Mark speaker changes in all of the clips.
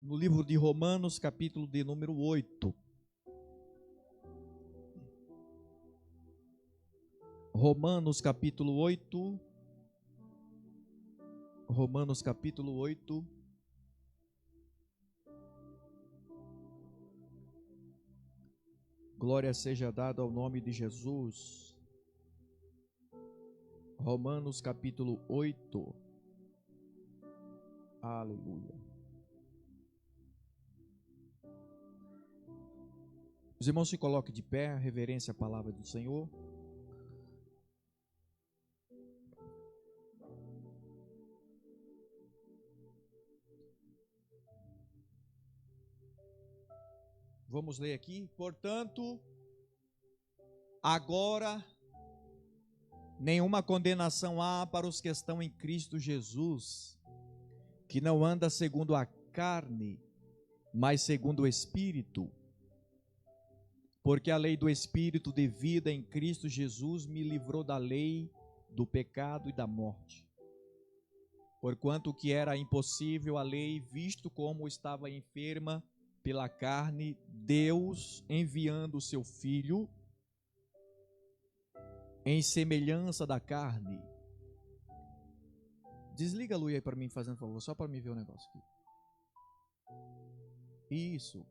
Speaker 1: no livro de Romanos, capítulo de número 8. Romanos, capítulo 8. Romanos, capítulo 8. Glória seja dada ao nome de Jesus. Romanos, capítulo 8. Aleluia. Os irmãos se coloquem de pé, reverência à palavra do Senhor. Vamos ler aqui. Portanto, agora nenhuma condenação há para os que estão em Cristo Jesus, que não anda segundo a carne, mas segundo o Espírito. Porque a lei do Espírito de vida em Cristo Jesus me livrou da lei do pecado e da morte. Porquanto que era impossível a lei, visto como estava enferma pela carne, Deus, enviando o seu Filho em semelhança da carne. Desliga a luz aí para mim, fazendo favor, só para mim ver o negócio aqui. Isso.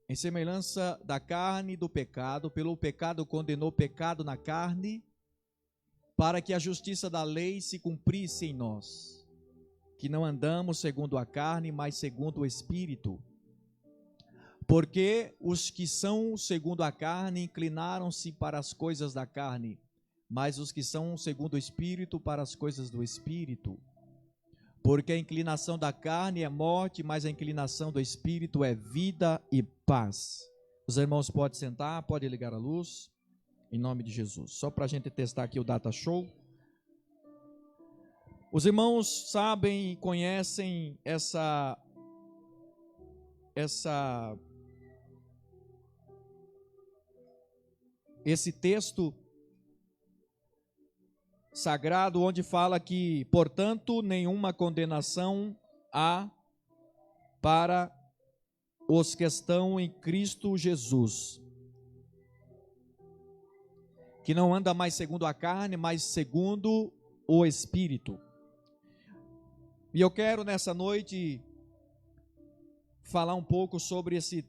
Speaker 1: Em semelhança da carne e do pecado, pelo pecado condenou o pecado na carne, para que a justiça da lei se cumprisse em nós, que não andamos segundo a carne, mas segundo o Espírito. Porque os que são segundo a carne inclinaram-se para as coisas da carne, mas os que são segundo o Espírito para as coisas do Espírito. Porque a inclinação da carne é morte, mas a inclinação do Espírito é vida e paz. Os irmãos podem sentar, podem ligar a luz, em nome de Jesus. Só para a gente testar aqui o Data Show. Os irmãos sabem e conhecem esse texto sagrado, onde fala que, portanto, nenhuma condenação há para os que estão em Cristo Jesus, que não anda mais segundo a carne, mas segundo o Espírito. E eu quero nessa noite falar um pouco sobre esse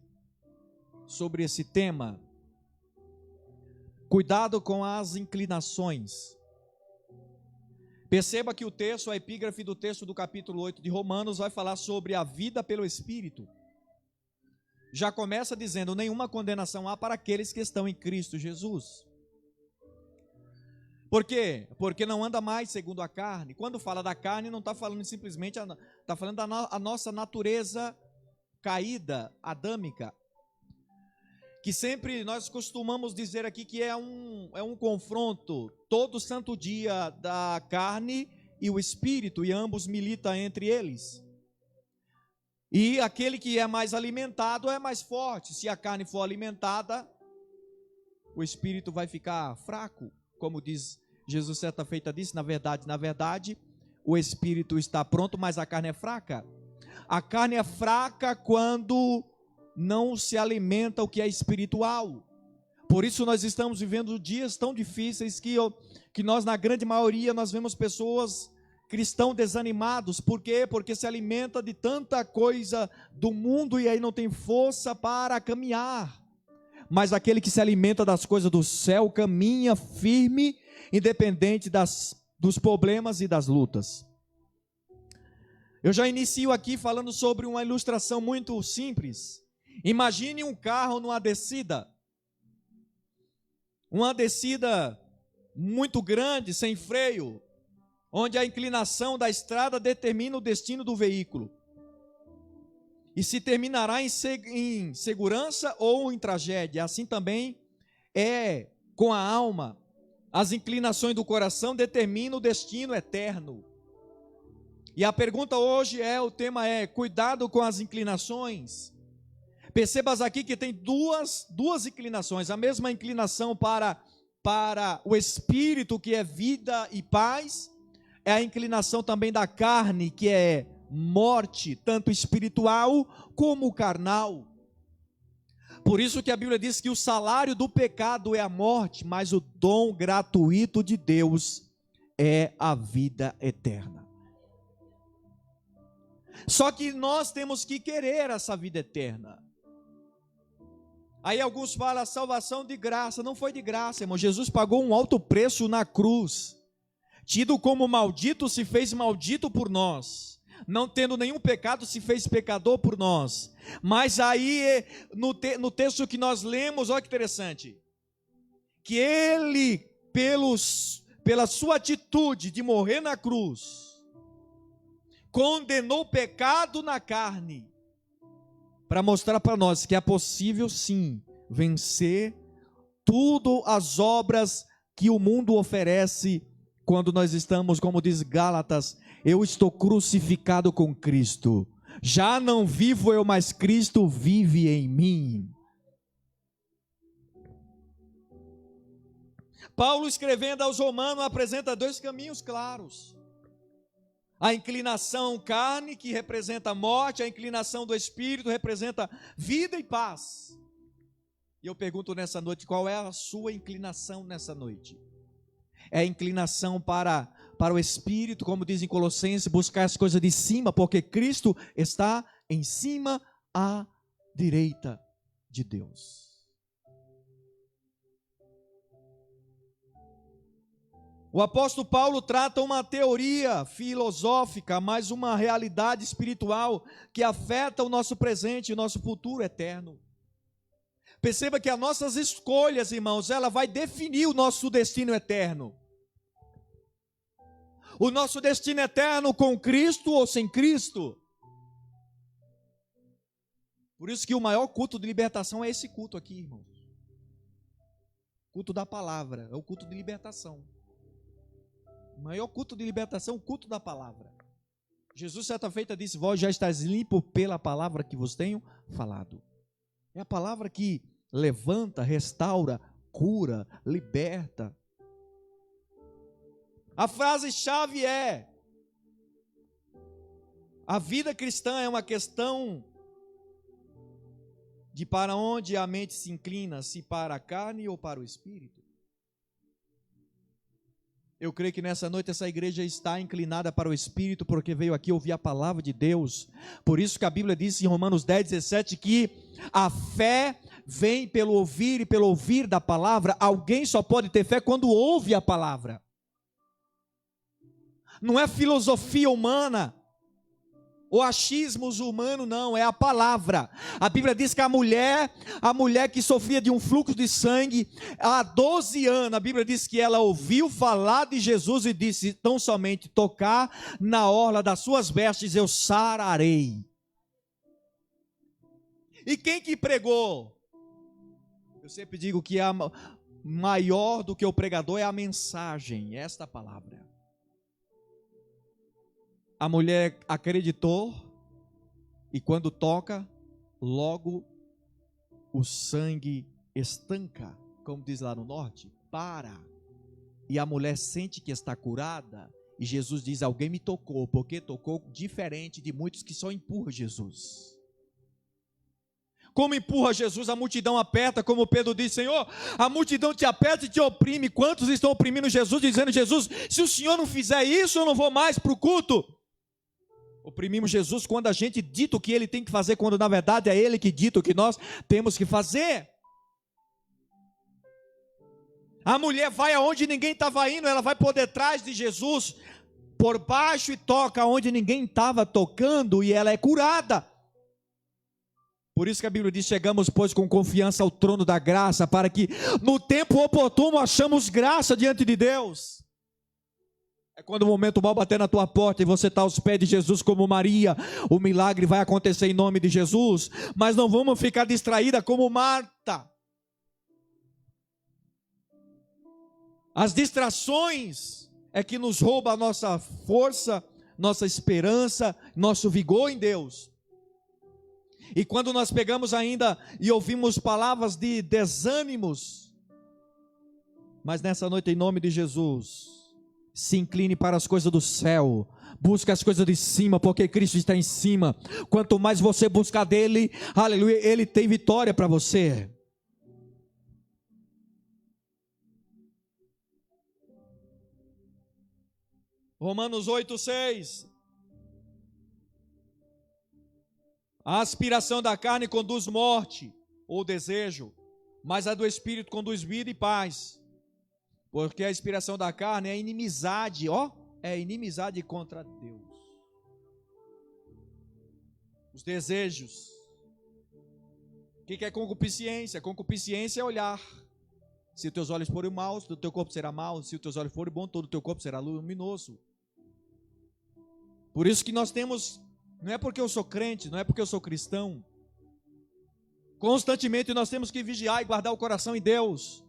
Speaker 1: tema. Cuidado com as inclinações. Perceba que o texto, a epígrafe do texto do capítulo 8 de Romanos vai falar sobre a vida pelo Espírito. Já começa dizendo, nenhuma condenação há para aqueles que estão em Cristo Jesus. Por quê? Porque não anda mais segundo a carne. Quando fala da carne, não está falando simplesmente, está falando da nossa natureza caída, adâmica. Que sempre nós costumamos dizer aqui que é um confronto todo santo dia da carne e o Espírito, e ambos militam entre eles. E aquele que é mais alimentado é mais forte. Se a carne for alimentada, o Espírito vai ficar fraco, como diz Jesus certa feita disse, na verdade, o Espírito está pronto, mas a carne é fraca. A carne é fraca quando não se alimenta o que é espiritual. Por isso nós estamos vivendo dias tão difíceis que nós, na grande maioria, nós vemos pessoas cristãos desanimados. Por quê? Porque se alimenta de tanta coisa do mundo e aí não tem força para caminhar. Mas aquele que se alimenta das coisas do céu caminha firme, independente dos problemas e das lutas. Eu já inicio aqui falando sobre uma ilustração muito simples. Imagine um carro numa descida. Uma descida muito grande, sem freio, onde a inclinação da estrada determina o destino do veículo. E se terminará em segurança ou em tragédia. Assim também é com a alma. As inclinações do coração determinam o destino eterno. E a pergunta hoje o tema é, cuidado com as inclinações. Percebas aqui que tem duas inclinações, a mesma inclinação para o Espírito, que é vida e paz, é a inclinação também da carne, que é morte, tanto espiritual como carnal. Por isso que a Bíblia diz que o salário do pecado é a morte, mas o dom gratuito de Deus é a vida eterna. Só que nós temos que querer essa vida eterna. Aí alguns falam a salvação de graça. Não foi de graça, irmão. Jesus pagou um alto preço na cruz. Tido como maldito, se fez maldito por nós. Não tendo nenhum pecado, se fez pecador por nós. Mas aí, no texto que nós lemos, olha que interessante. Que ele, pela sua atitude de morrer na cruz, condenou o pecado na carne, para mostrar para nós que é possível sim, vencer tudo as obras que o mundo oferece, quando nós estamos, como diz Gálatas, eu estou crucificado com Cristo, já não vivo eu, mas Cristo vive em mim. Paulo, escrevendo aos Romanos, apresenta dois caminhos claros: a inclinação carne, que representa a morte, a inclinação do espírito representa vida e paz. E eu pergunto nessa noite, qual é a sua inclinação nessa noite? É a inclinação para o espírito, como diz em Colossenses, buscar as coisas de cima, porque Cristo está em cima à direita de Deus. O apóstolo Paulo trata uma teoria filosófica, mas uma realidade espiritual que afeta o nosso presente e o nosso futuro eterno. Perceba que as nossas escolhas, irmãos, ela vai definir o nosso destino eterno. O nosso destino eterno com Cristo ou sem Cristo. Por isso que o maior culto de libertação é esse culto aqui, irmãos. Culto da palavra, é o culto de libertação. O maior culto de libertação é o culto da palavra. Jesus certa feita disse, vós já estáis limpo pela palavra que vos tenho falado. É a palavra que levanta, restaura, cura, liberta. A frase-chave é: a vida cristã é uma questão de para onde a mente se inclina, se para a carne ou para o espírito. Eu creio que nessa noite essa igreja está inclinada para o espírito, porque veio aqui ouvir a palavra de Deus. Por isso que a Bíblia diz em Romanos 10, 17, que a fé vem pelo ouvir e pelo ouvir da palavra. Alguém só pode ter fé quando ouve a palavra. Não é filosofia humana, ou achismos humanos, não, é a palavra. A Bíblia diz que a mulher que sofria de um fluxo de sangue há 12 anos, a Bíblia diz que ela ouviu falar de Jesus e disse, tão somente tocar na orla das suas vestes eu sararei. E quem que pregou? Eu sempre digo que maior do que o pregador é a mensagem, esta palavra. A mulher acreditou e quando toca, logo o sangue estanca, como diz lá no norte, para. E a mulher sente que está curada e Jesus diz, alguém me tocou, porque tocou diferente de muitos que só empurram Jesus. Como empurra Jesus, a multidão aperta, como Pedro diz, Senhor, a multidão te aperta e te oprime. Quantos estão oprimindo Jesus, dizendo, Jesus, se o Senhor não fizer isso, eu não vou mais para o culto. Oprimimos Jesus quando a gente dita o que ele tem que fazer, quando na verdade é ele que dita o que nós temos que fazer. A mulher vai aonde ninguém estava indo, ela vai por detrás de Jesus, por baixo, e toca onde ninguém estava tocando, e ela é curada. Por isso que a Bíblia diz, chegamos pois com confiança ao trono da graça, para que no tempo oportuno achamos graça diante de Deus. É quando o momento mal bater na tua porta e você está aos pés de Jesus como Maria, o milagre vai acontecer em nome de Jesus, mas não vamos ficar distraída como Marta. As distrações é que nos rouba a nossa força, nossa esperança, nosso vigor em Deus. E quando nós pegamos ainda e ouvimos palavras de desânimos, mas nessa noite em nome de Jesus, se incline para as coisas do céu, Busca as coisas de cima, porque Cristo está em cima. Quanto mais você buscar dele, aleluia, ele tem vitória para você. Romanos 8:6. A aspiração da carne conduz morte ou desejo, mas a do Espírito conduz vida e paz. Porque a aspiração da carne é inimizade, é inimizade contra Deus. Os desejos. O que é concupiscência? Concupiscência é olhar. Se os teus olhos forem maus, todo o teu corpo será mau. Se os teus olhos forem bons, todo o teu corpo será luminoso. Por isso que nós temos, não é porque eu sou crente, não é porque eu sou cristão, constantemente nós temos que vigiar e guardar o coração em Deus.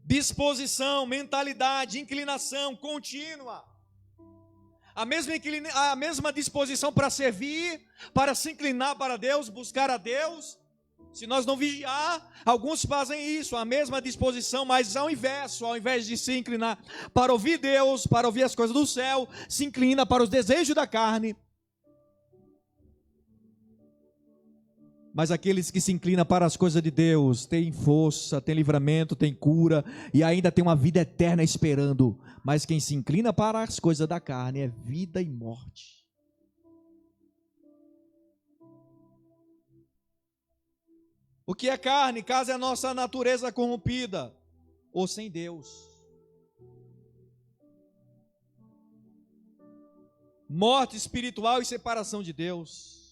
Speaker 1: Disposição, mentalidade, inclinação contínua. A mesma disposição para servir, para se inclinar para Deus, buscar a Deus. Se nós não vigiar, alguns fazem isso, a mesma disposição, mas ao invés de se inclinar para ouvir Deus, para ouvir as coisas do céu, se inclina para os desejos da carne. Mas aqueles que se inclinam para as coisas de Deus, têm força, têm livramento, têm cura, e ainda tem uma vida eterna esperando. Mas quem se inclina para as coisas da carne é vida e morte. O que é carne? Carne é a nossa natureza corrompida, ou sem Deus. Morte espiritual e separação de Deus.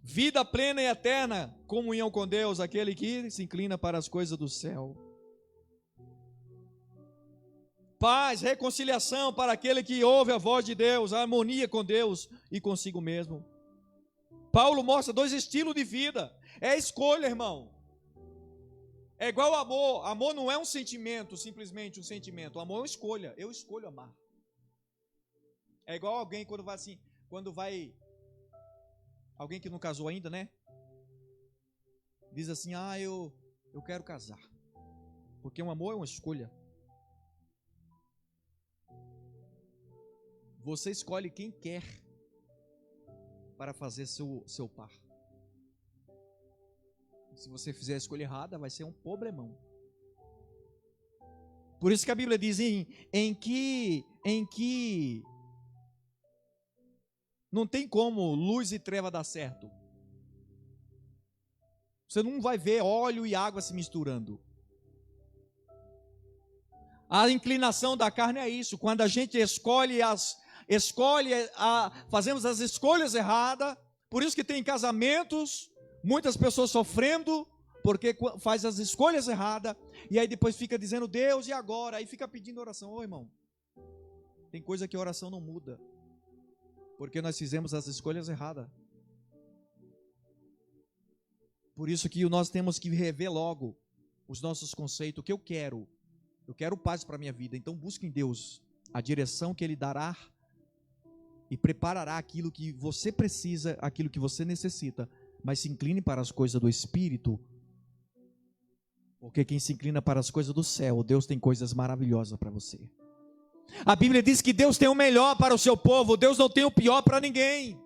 Speaker 1: Vida plena e eterna, comunhão com Deus, aquele que se inclina para as coisas do céu. Paz, reconciliação para aquele que ouve a voz de Deus, a harmonia com Deus e consigo mesmo. Paulo mostra dois estilos de vida. É escolha, irmão. É igual ao amor. Amor não é um sentimento, simplesmente um sentimento. O amor é uma escolha. Eu escolho amar. É igual alguém quando vai alguém que não casou ainda, né? Diz assim: eu quero casar. Porque um amor é uma escolha. Você escolhe quem quer para fazer seu par. Se você fizer a escolha errada, vai ser um problemão. Por isso que a Bíblia diz em que não tem como luz e treva dar certo. Você não vai ver óleo e água se misturando. A inclinação da carne é isso. Quando a gente fazemos as escolhas erradas. Por isso que tem casamentos, muitas pessoas sofrendo, porque faz as escolhas erradas, e aí depois fica dizendo: Deus, e agora? Aí fica pedindo oração. Ô irmão, tem coisa que a oração não muda, porque nós fizemos as escolhas erradas. Por isso que nós temos que rever logo os nossos conceitos. O que eu quero? Eu quero paz para a minha vida. Então busque em Deus a direção que Ele dará e preparará aquilo que você precisa, aquilo que você necessita. Mas se incline para as coisas do Espírito, porque quem se inclina para as coisas do céu, Deus tem coisas maravilhosas para você. A Bíblia diz que Deus tem o melhor para o seu povo, Deus não tem o pior para ninguém.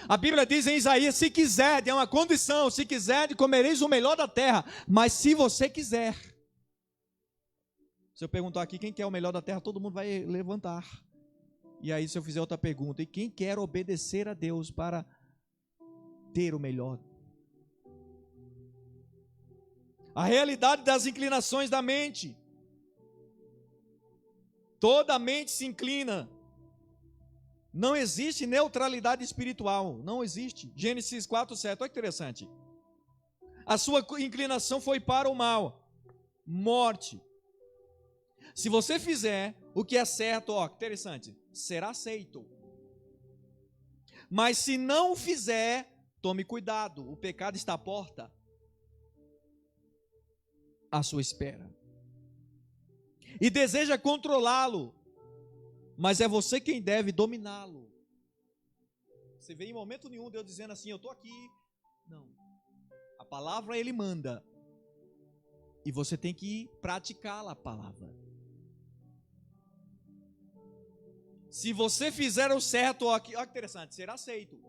Speaker 1: A Bíblia diz em Isaías: se quiser, é uma condição, se quiser, comereis o melhor da terra, mas se você quiser. Se eu perguntar aqui quem quer o melhor da terra, todo mundo vai levantar. E aí se eu fizer outra pergunta: e quem quer obedecer a Deus para ter o melhor? A realidade das inclinações da mente. Toda mente se inclina. Não existe neutralidade espiritual. Não existe. Gênesis 4:7. Olha que interessante. A sua inclinação foi para o mal. Morte. Se você fizer o que é certo, que interessante, será aceito. Mas se não fizer, tome cuidado. O pecado está à porta, à sua espera. E deseja controlá-lo, mas é você quem deve dominá-lo. Você vê em momento nenhum Deus dizendo assim: eu estou aqui. Não. A palavra Ele manda. E você tem que praticar a palavra. Se você fizer o certo, olha que interessante, será aceito.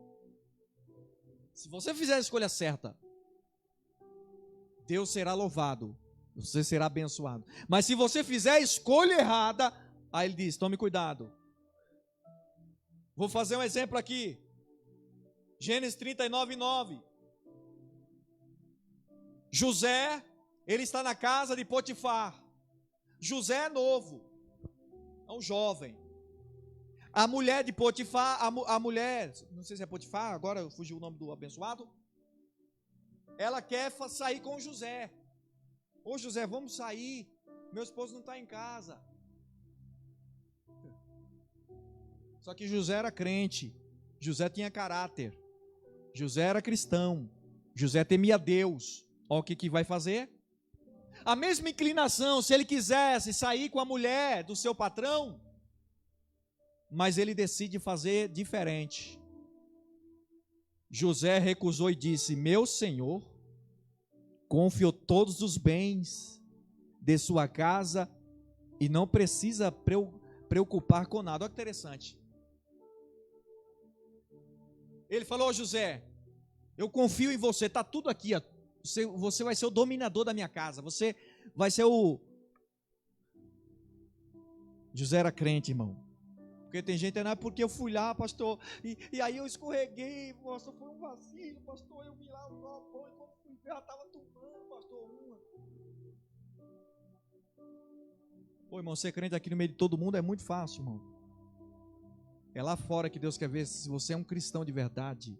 Speaker 1: Se você fizer a escolha certa, Deus será louvado, você será abençoado. Mas se você fizer a escolha errada, aí ele diz, tome cuidado. Vou fazer um exemplo aqui. Gênesis 39:9. José, ele está na casa de Potifar. José é novo, é um jovem. A mulher de Potifar, a mulher, não sei se é Potifar, agora fugiu o nome do abençoado. Ela quer sair com José. Ô José, vamos sair. Meu esposo não está em casa. Só que José era crente. José tinha caráter. José era cristão. José temia Deus. Olha o que vai fazer. A mesma inclinação, se ele quisesse sair com a mulher do seu patrão, mas ele decide fazer diferente. José recusou e disse: meu senhor confiou todos os bens de sua casa e não precisa preocupar com nada. Olha que interessante. Ele falou: ô José, eu confio em você, está tudo aqui, ó. Você vai ser o dominador da minha casa, você vai ser o... José era crente, irmão. Porque tem gente, não é porque eu fui lá, pastor, e aí eu escorreguei, pastor, foi um vacilo, pastor, eu vi lá o pão, e quando fui ver, já estava tomando, pastor, uma. Pô, irmão, ser crente aqui no meio de todo mundo é muito fácil, irmão. É lá fora que Deus quer ver se você é um cristão de verdade.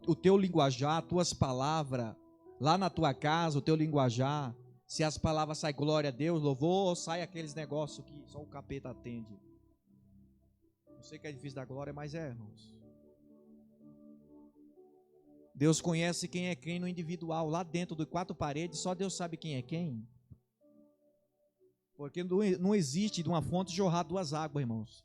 Speaker 1: O teu linguajar, as tuas palavras, lá na tua casa, o teu linguajar, se as palavras saem glória a Deus, louvor, ou sai aqueles negócios que só o capeta atende. Não sei que é difícil dar glória, mas é, irmãos. Deus conhece quem é quem no individual, lá dentro de quatro paredes, só Deus sabe quem é quem. Porque não existe de uma fonte jorrar duas águas, irmãos.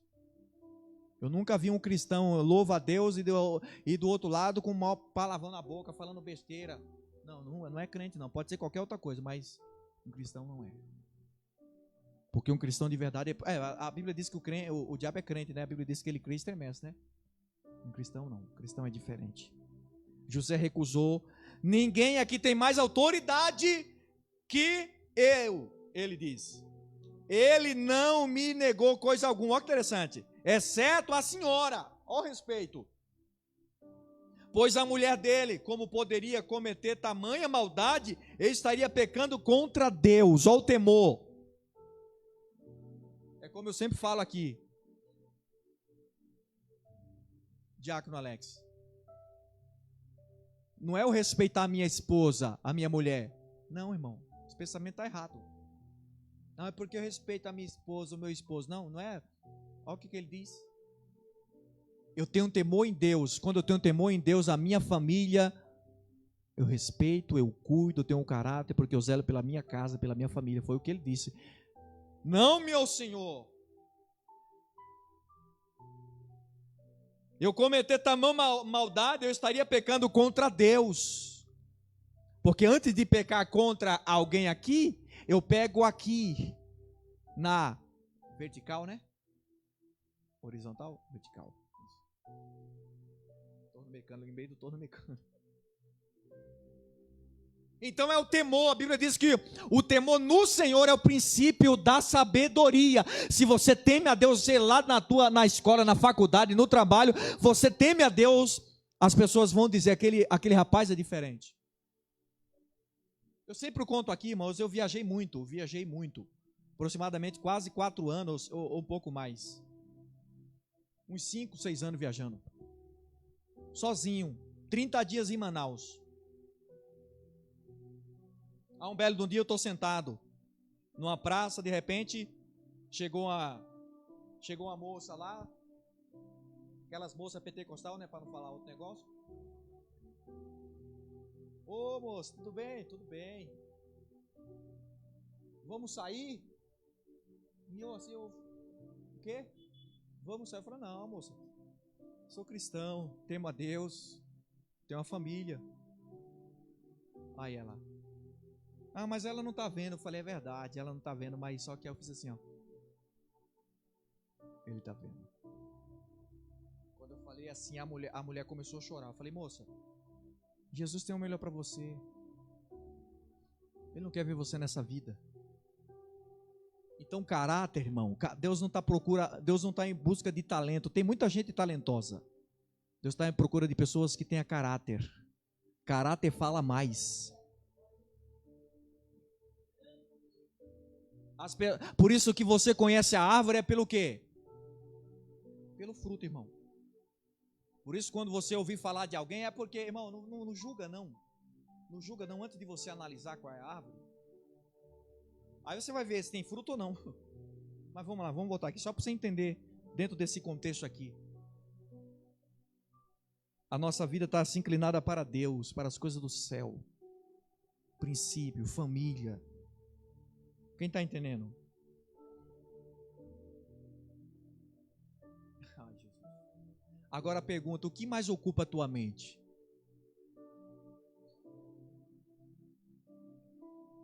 Speaker 1: Eu nunca vi um cristão louva a Deus e do outro lado com um mau palavrão na boca, falando besteira. Não é crente não, pode ser qualquer outra coisa, mas um cristão não é. Porque um cristão de verdade a Bíblia diz que o diabo é crente, né? A Bíblia diz que ele crê e estremece, né? Um cristão não, um cristão é diferente. José recusou. Ninguém aqui tem mais autoridade que eu, ele diz. Ele não me negou coisa alguma. Olha que interessante. Exceto a senhora, ao respeito. Pois a mulher dele, como poderia cometer tamanha maldade, ele estaria pecando contra Deus. Olha o temor. É como eu sempre falo aqui, Diácono Alex. Não é eu respeitar a minha esposa, a minha mulher. Não, irmão, esse pensamento está errado. Não, é porque eu respeito a minha esposa, o meu esposo. Não é. Olha o que ele diz. Eu tenho temor em Deus. Quando eu tenho temor em Deus, a minha família, eu respeito, eu cuido, eu tenho um caráter, porque eu zelo pela minha casa, pela minha família. Foi o que ele disse. Não, meu Senhor. Eu cometer tamanha maldade, eu estaria pecando contra Deus. Porque antes de pecar contra alguém aqui, eu pego aqui na vertical, né? Horizontal? Vertical. Torno mecânico, em meio do torno mecânico. Então é o temor. A Bíblia diz que o temor no Senhor é o princípio da sabedoria. Se você teme a Deus, sei lá na escola, na faculdade, no trabalho, você teme a Deus, as pessoas vão dizer, aquele rapaz é diferente. Eu sempre conto aqui, irmãos, eu viajei muito, aproximadamente quase 4 anos ou um pouco mais. Uns 5, 6 anos viajando. Sozinho, 30 dias em Manaus. Há um belo de um dia eu estou sentado numa praça, de repente chegou uma moça lá, aquelas moças pentecostal, né, para não falar outro negócio. Ô moça, tudo bem? Tudo bem. Vamos sair? E eu assim, o quê? Vamos sair? Eu falei, não moça, sou cristão, temo a Deus, tenho uma família. Aí ela, Ah, mas ela não está vendo. Eu falei, é verdade, ela não está vendo, mas só que eu fiz assim, ó. Ele está vendo. Quando eu falei assim, a mulher começou a chorar. Eu falei, moça, Jesus tem o melhor para você. Ele não quer ver você nessa vida. Então, caráter, irmão, Deus não está em busca de talento. Tem muita gente talentosa. Deus está em procura de pessoas que tenham caráter. Caráter fala mais. Por isso que você conhece a árvore é pelo quê? Pelo fruto, irmão. Por isso, quando você ouvir falar de alguém, é porque, irmão, não julga não. Não julga não antes de você analisar qual é a árvore. Aí você vai ver se tem fruto ou não. Mas vamos lá, vamos voltar aqui, só para você entender, dentro desse contexto aqui. A nossa vida está assim inclinada para Deus, para as coisas do céu. Princípio, família. Quem está entendendo? Agora pergunta, o que mais ocupa a tua mente?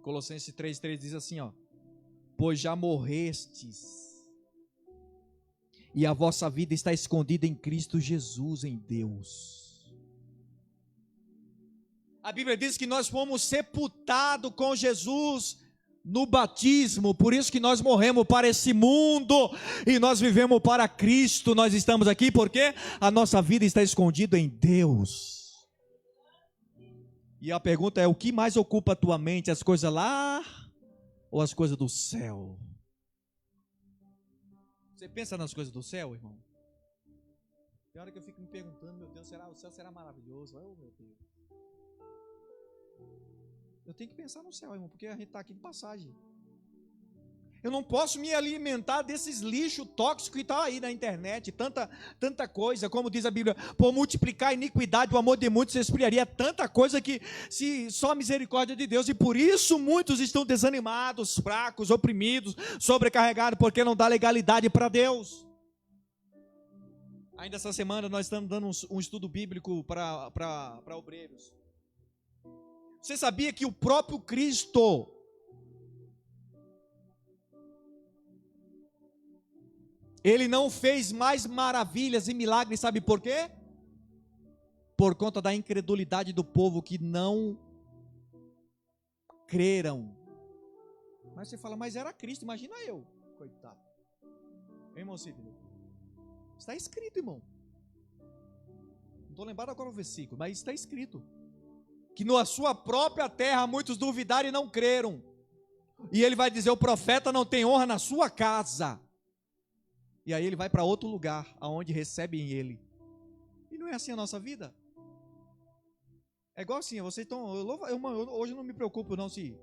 Speaker 1: Colossenses 3,3 diz assim, ó. Pois já morrestes, e a vossa vida está escondida em Cristo Jesus, em Deus. A Bíblia diz que nós fomos sepultados com Jesus no batismo, por isso que nós morremos para esse mundo e nós vivemos para Cristo. Nós estamos aqui porque a nossa vida está escondida em Deus. E a pergunta é, o que mais ocupa a tua mente, as coisas lá ou as coisas do céu? Você pensa nas coisas do céu, irmão? Tem hora que eu fico me perguntando, meu Deus, o céu será maravilhoso? Oh, meu Deus. Eu tenho que pensar no céu, irmão, porque a gente está aqui de passagem. Eu não posso me alimentar desses lixos tóxicos que estão aí na internet, tanta coisa, como diz a Bíblia, por multiplicar a iniquidade, o amor de muitos se esfriaria, tanta coisa que se só a misericórdia de Deus, e por isso muitos estão desanimados, fracos, oprimidos, sobrecarregados, porque não dá legalidade para Deus. Ainda essa semana nós estamos dando um estudo bíblico para obreiros. Você sabia que o próprio Cristo, Ele não fez mais maravilhas e milagres, sabe por quê? Por conta da incredulidade do povo que não creram. Mas você fala, mas era Cristo, imagina eu, coitado. Irmão Sidney, está escrito, irmão. Não estou lembrado agora o versículo, mas está escrito. Que na sua própria terra muitos duvidaram e não creram. E ele vai dizer, o profeta não tem honra na sua casa. E aí ele vai para outro lugar, aonde recebem ele. E não é assim a nossa vida? É igual assim, vocês estão... hoje eu não me preocupo não se...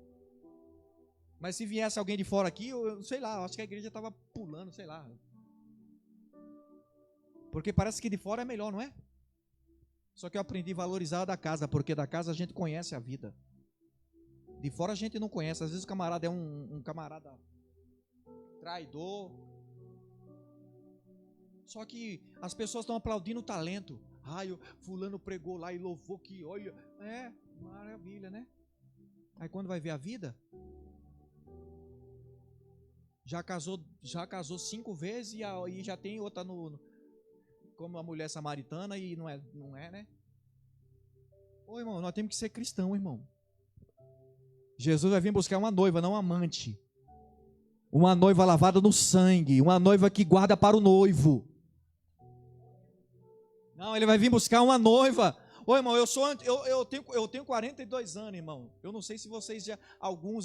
Speaker 1: Mas se viesse alguém de fora aqui, eu sei lá, acho que a igreja estava pulando, sei lá. Porque parece que de fora é melhor, não é? Só que eu aprendi a valorizar da casa, porque da casa a gente conhece a vida. De fora a gente não conhece. Às vezes o camarada é um camarada traidor. Só que as pessoas estão aplaudindo o talento. Ai, fulano pregou lá e louvou que, olha, é, maravilha, né? Aí quando vai ver a vida, já casou 5 vezes e já tem outra como a mulher samaritana e não é, né? Ô irmão, nós temos que ser cristão, irmão. Jesus vai vir buscar uma noiva, não um amante. Uma noiva lavada no sangue, uma noiva que guarda para o noivo. Não, ele vai vir buscar uma noiva. Ô irmão, eu tenho 42 anos, irmão. Eu não sei se vocês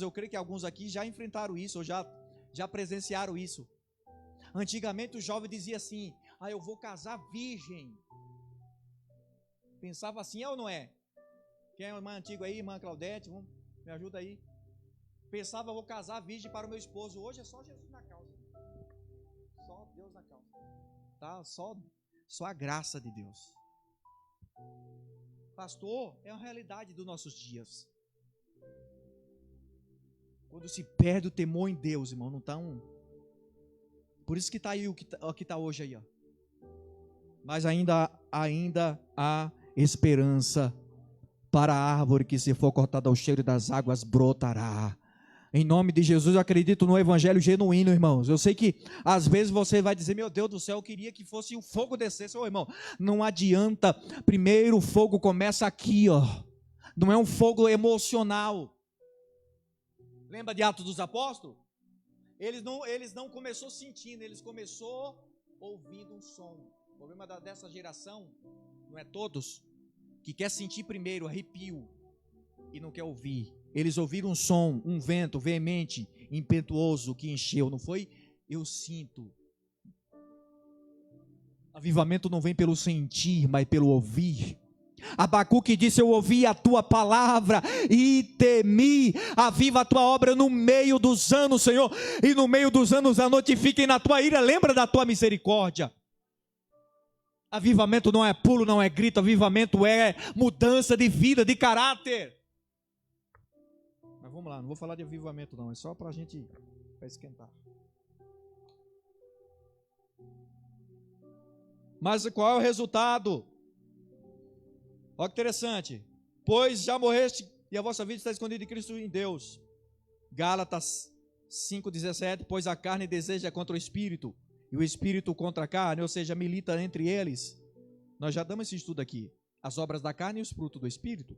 Speaker 1: eu creio que alguns aqui já enfrentaram isso, ou já presenciaram isso. Antigamente o jovem dizia assim, eu vou casar virgem. Pensava assim, é ou não é? Quem é a irmã antiga aí, irmã Claudete, me ajuda aí. Pensava, eu vou casar virgem para o meu esposo. Hoje é só Jesus na causa. Só Deus na causa. Tá? Só a graça de Deus. Pastor, é uma realidade dos nossos dias. Quando se perde o temor em Deus, irmão, não está Por isso que está aí o que está hoje aí, ó. Mas ainda há esperança para a árvore que se for cortada ao cheiro das águas brotará. Em nome de Jesus, eu acredito no evangelho genuíno, irmãos. Eu sei que às vezes você vai dizer, meu Deus do céu, eu queria que fosse o fogo descesse. Ô irmão, não adianta. Primeiro o fogo começa aqui, ó. Não é um fogo emocional. Lembra de Atos dos Apóstolos? Eles não começou sentindo, eles começou ouvindo um som. O problema dessa geração, não é todos, que quer sentir primeiro arrepio e não quer ouvir. Eles ouviram um som, um vento veemente, impetuoso que encheu, não foi? Eu sinto. Avivamento não vem pelo sentir, mas pelo ouvir. Abacuque disse, eu ouvi a tua palavra e temi. Aviva a tua obra no meio dos anos, Senhor, e no meio dos anos a notifiquem na tua ira, lembra da tua misericórdia. Avivamento não é pulo, não é grito, avivamento é mudança de vida, de caráter. Mas vamos lá, não vou falar de avivamento não, é só para a gente esquentar. Mas qual é o resultado? Olha que interessante. Pois já morreste e a vossa vida está escondida em Cristo em Deus. Gálatas 5,17. Pois a carne deseja contra o Espírito e o Espírito contra a carne, ou seja, milita entre eles. Nós já damos esse estudo aqui. As obras da carne e os frutos do Espírito.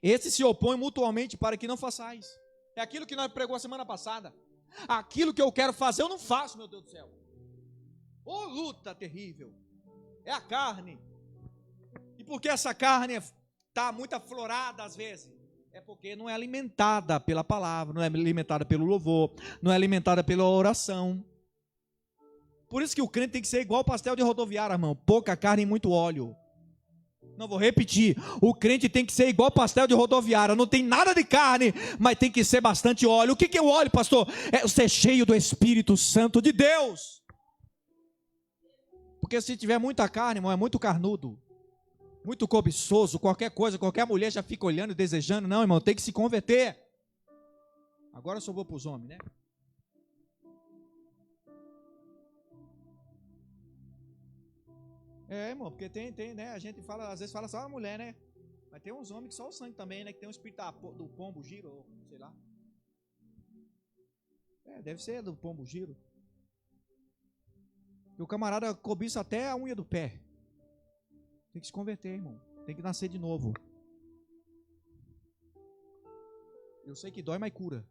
Speaker 1: Esses se opõem mutuamente para que não façais. É aquilo que nós pregou a semana passada. Aquilo que eu quero fazer eu não faço, meu Deus do céu. Ô luta terrível. É a carne. E por que essa carne está muito aflorada às vezes? É porque não é alimentada pela palavra, não é alimentada pelo louvor, não é alimentada pela oração. Por isso que o crente tem que ser igual pastel de rodoviária, irmão. Pouca carne e muito óleo. Não vou repetir. O crente tem que ser igual pastel de rodoviária. Não tem nada de carne, mas tem que ser bastante óleo. O que é o óleo, pastor? É ser cheio do Espírito Santo de Deus. Porque se tiver muita carne, irmão, é muito carnudo. Muito cobiçoso, qualquer coisa, qualquer mulher já fica olhando e desejando. Não, irmão, tem que se converter. Agora eu só vou para os homens, né? É, irmão, porque tem, né? A gente fala, às vezes fala só a mulher, né? Mas tem uns homens que só o sangue também, né? Que tem um espírito do pombo giro, ou sei lá. É, deve ser do pombo giro. E o camarada cobiça até a unha do pé. Tem que se converter, irmão. Tem que nascer de novo. Eu sei que dói, mas cura.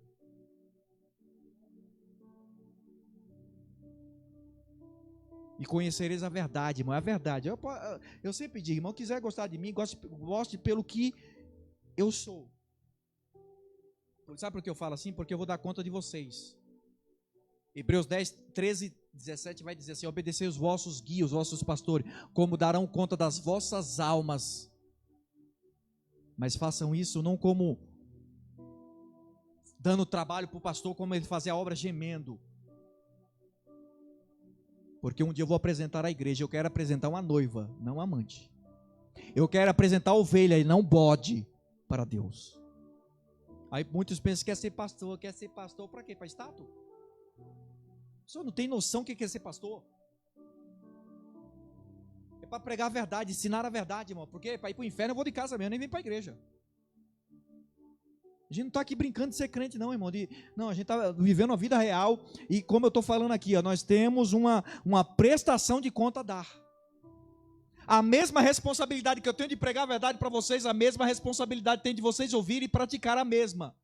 Speaker 1: E conhecereis a verdade, irmão. É a verdade. Eu sempre digo, irmão, quiser gostar de mim, goste pelo que eu sou. Sabe por que eu falo assim? Porque eu vou dar conta de vocês. Hebreus 10, 13, 17 vai dizer assim: obedecei os vossos guias, os vossos pastores, como darão conta das vossas almas. Mas façam isso não como dando trabalho para o pastor, como ele fazer a obra gemendo. Porque um dia eu vou apresentar a igreja, eu quero apresentar uma noiva, não uma amante. Eu quero apresentar ovelha e não bode para Deus. Aí muitos pensam que quer ser pastor para quê? Para estátua? O senhor não tem noção do que é ser pastor? É para pregar a verdade, ensinar a verdade, irmão. Porque para ir para o inferno eu vou de casa mesmo, nem vem para a igreja. A gente não está aqui brincando de ser crente não, irmão. Não, a gente está vivendo a vida real. E como eu estou falando aqui, ó, nós temos uma prestação de conta a dar. A mesma responsabilidade que eu tenho de pregar a verdade para vocês, a mesma responsabilidade tem de vocês ouvirem e praticar a mesma.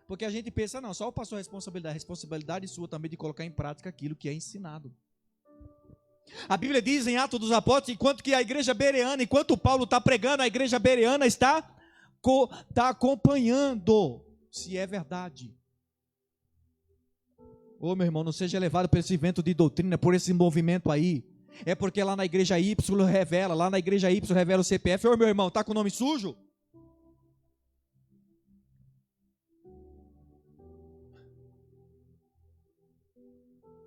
Speaker 1: Porque a gente pensa, não, só o pastor a responsabilidade sua também de colocar em prática aquilo que é ensinado. A Bíblia diz em Atos dos Apóstolos, enquanto que a igreja bereana, enquanto Paulo está pregando, a igreja bereana está acompanhando, se é verdade. Ô meu irmão, não seja levado por esse vento de doutrina, por esse movimento aí. É porque lá na igreja Y revela, lá na igreja Y revela o CPF. Ô meu irmão, está com o nome sujo?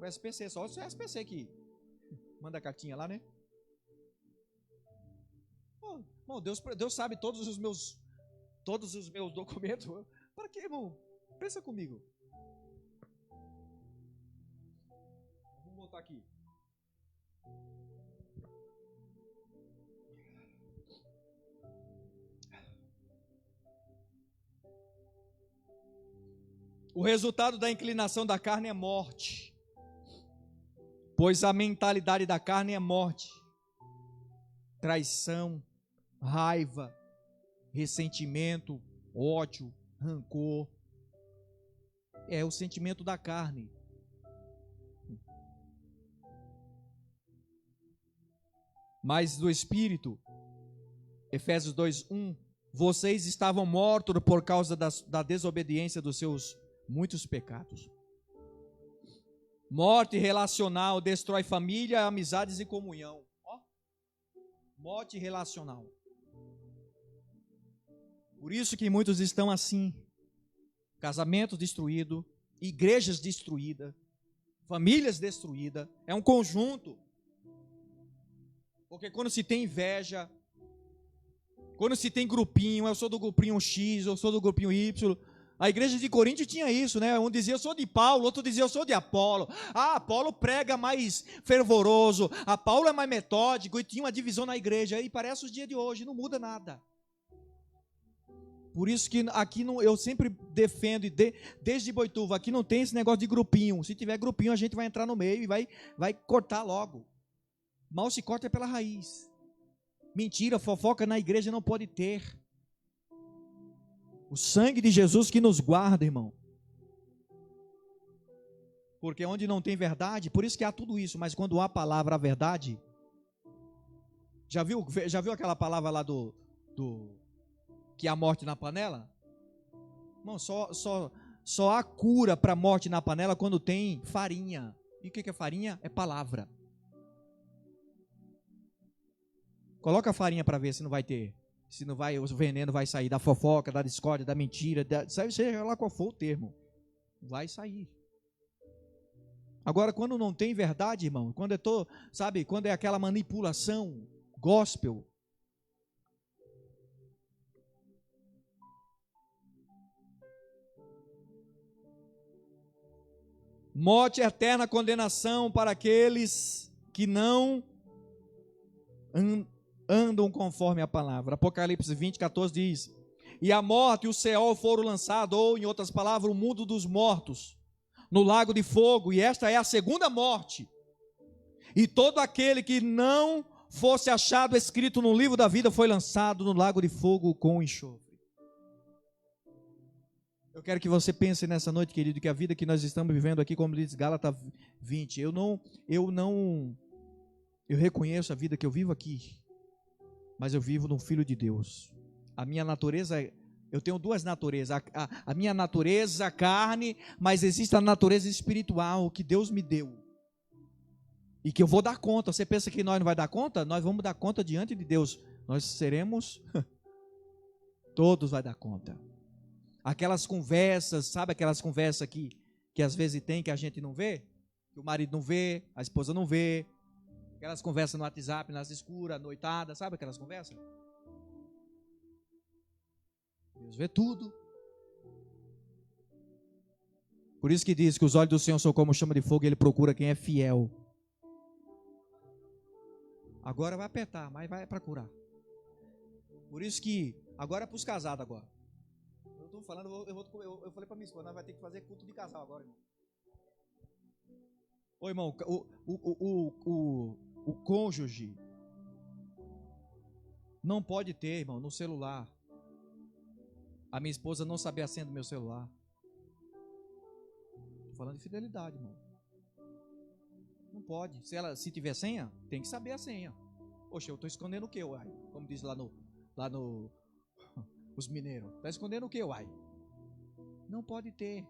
Speaker 1: O SPC, só o SPC que manda a cartinha lá, né? Pô, irmão, Deus sabe todos os meus documentos. Para que, irmão? Pensa comigo. Vamos voltar aqui. O resultado da inclinação da carne é morte, pois a mentalidade da carne é morte, traição, raiva, ressentimento, ódio, rancor. É o sentimento da carne. Mas do Espírito, Efésios 2:1, vocês estavam mortos por causa da desobediência dos seus muitos pecados. Morte relacional destrói família, amizades e comunhão. Ó, morte relacional. Por isso que muitos estão assim. Casamentos destruídos, igrejas destruídas, famílias destruídas. É um conjunto. Porque quando se tem inveja, quando se tem grupinho, eu sou do grupinho X, eu sou do grupinho Y. A igreja de Corinto tinha isso, né? Um dizia eu sou de Paulo, outro dizia eu sou de Apolo. Ah, Apolo prega mais fervoroso, a Paulo é mais metódico, e tinha uma divisão na igreja. E parece os dias de hoje, não muda nada. Por isso que aqui não, eu sempre defendo, desde Boituva, aqui não tem esse negócio de grupinho. Se tiver grupinho, a gente vai entrar no meio e vai cortar logo. Mal se corta pela raiz. Mentira, fofoca na igreja não pode ter. O sangue de Jesus que nos guarda, irmão. Porque onde não tem verdade, por isso que há tudo isso, mas quando há palavra, a verdade. Já viu aquela palavra lá do que há morte na panela? Irmão, só há cura para morte na panela quando tem farinha. E o que é farinha? É palavra. Coloca a farinha para ver se não vai ter. Se não vai, o veneno vai sair da fofoca, da discórdia, da mentira, seja lá qual for o termo. Vai sair. Agora, quando não tem verdade, irmão, quando é aquela manipulação gospel, morte eterna, condenação para aqueles que não andam conforme a palavra. Apocalipse 20:14 diz: e a morte e o Seol foram lançados, ou em outras palavras, o mundo dos mortos, no lago de fogo, e esta é a segunda morte. E todo aquele que não fosse achado escrito no livro da vida foi lançado no lago de fogo com enxofre. Eu quero que você pense nessa noite, querido, que a vida que nós estamos vivendo aqui, como diz Gálatas 20, eu reconheço a vida que eu vivo aqui, mas eu vivo no Filho de Deus. A minha natureza, eu tenho duas naturezas, a minha natureza, a carne, mas existe a natureza espiritual que Deus me deu, e que eu vou dar conta. Você pensa que nós não vamos dar conta? Nós vamos dar conta diante de Deus, nós seremos, todos vai dar conta. Aquelas conversas, sabe aquelas conversas que às vezes tem, que a gente não vê, que o marido não vê, a esposa não vê, aquelas conversas no WhatsApp, nas escuras, noitada, sabe aquelas conversas? Deus vê tudo. Por isso que diz que os olhos do Senhor são como chama de fogo, e Ele procura quem é fiel. Agora vai apertar, mas vai procurar. Por isso que, agora é para os casados agora. Eu estou falando, eu falei para minha esposa, nós vamos ter que fazer culto de casal agora, irmão. Ô irmão, o cônjuge não pode ter, irmão, no celular. A minha esposa não sabe a senha do meu celular. Estou falando de fidelidade, irmão. Não pode. Se tiver senha, tem que saber a senha. Poxa, eu estou escondendo o que, uai? Como diz lá no os mineiros. Está escondendo o que, uai? Não pode ter.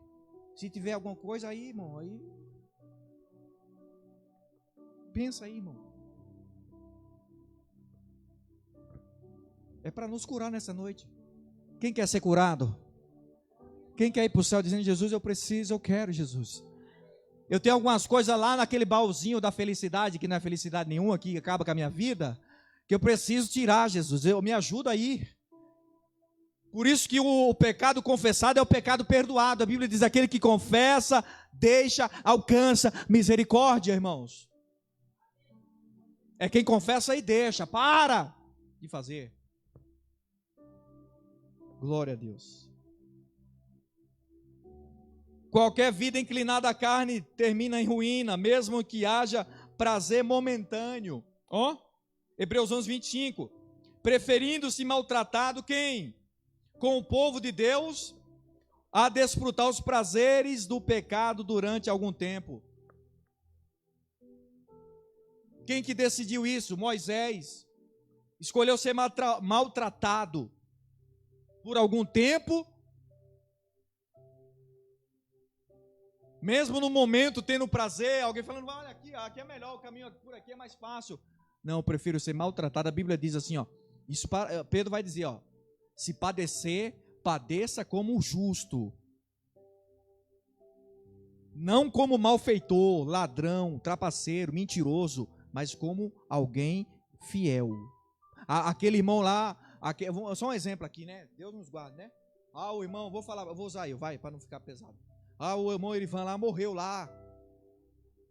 Speaker 1: Se tiver alguma coisa aí, irmão, aí pensa aí, irmão. É para nos curar nessa noite. Quem quer ser curado? Quem quer ir para o céu dizendo: Jesus, eu preciso, eu quero, Jesus. Eu tenho algumas coisas lá naquele baúzinho da felicidade, que não é felicidade nenhuma, que acaba com a minha vida, que eu preciso tirar, Jesus. Me ajuda aí. Por isso que o pecado confessado é o pecado perdoado. A Bíblia diz: aquele que confessa, deixa, alcança misericórdia, irmãos. É quem confessa e deixa, para de fazer. Glória a Deus. Qualquer vida inclinada à carne termina em ruína, mesmo que haja prazer momentâneo. Ó, Hebreus 11:25. Preferindo-se maltratado quem? Com o povo de Deus, a desfrutar os prazeres do pecado durante algum tempo. Quem que decidiu isso? Moisés. Escolheu ser maltratado por algum tempo, mesmo no momento tendo prazer, alguém falando, olha aqui é melhor, o caminho por aqui é mais fácil. Não, eu prefiro ser maltratado. A Bíblia diz assim, ó, isso, Pedro vai dizer, ó, se padecer, padeça como justo, não como malfeitor, ladrão, trapaceiro, mentiroso, mas como alguém fiel. Aquele irmão lá, só um exemplo aqui, né? Deus nos guarde, né? O irmão, vou usar eu, vai, para não ficar pesado. O irmão Erivan lá morreu lá.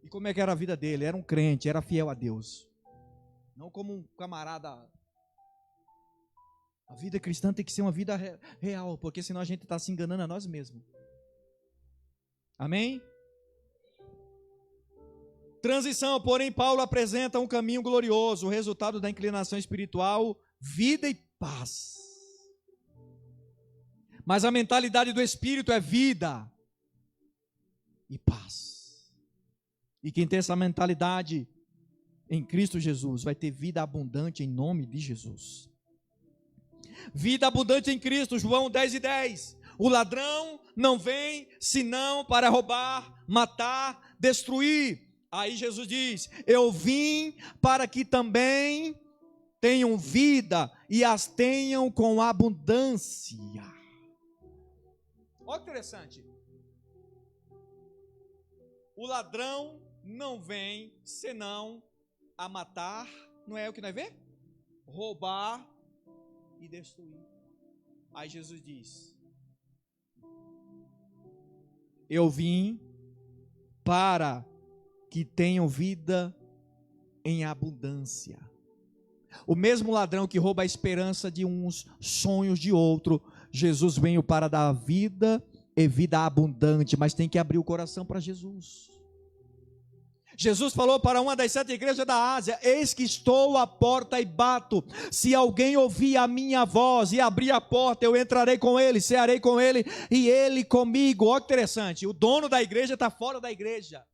Speaker 1: E como é que era a vida dele? Era um crente, era fiel a Deus. Não como um camarada. A vida cristã tem que ser uma vida real, porque senão a gente está se enganando a nós mesmos. Amém? Transição, porém, Paulo apresenta um caminho glorioso, o resultado da inclinação espiritual, vida e paz. Mas a mentalidade do Espírito é vida e paz. E quem tem essa mentalidade em Cristo Jesus vai ter vida abundante em nome de Jesus. Vida abundante em Cristo, João 10:10. O ladrão não vem senão para roubar, matar, destruir. Aí Jesus diz, eu vim para que também tenham vida e as tenham com abundância. Olha que interessante. O ladrão não vem senão a matar, não é o que nós vemos? Roubar e destruir. Aí Jesus diz, eu vim para que tenham vida em abundância. O mesmo ladrão que rouba a esperança de uns, sonhos de outro, Jesus veio para dar vida e vida abundante, mas tem que abrir o coração para Jesus. Jesus falou para uma das 7 igrejas da Ásia, eis que estou à porta e bato, se alguém ouvir a minha voz e abrir a porta, eu entrarei com ele, cearei com ele e ele comigo. Olha que interessante, o dono da igreja está fora da igreja.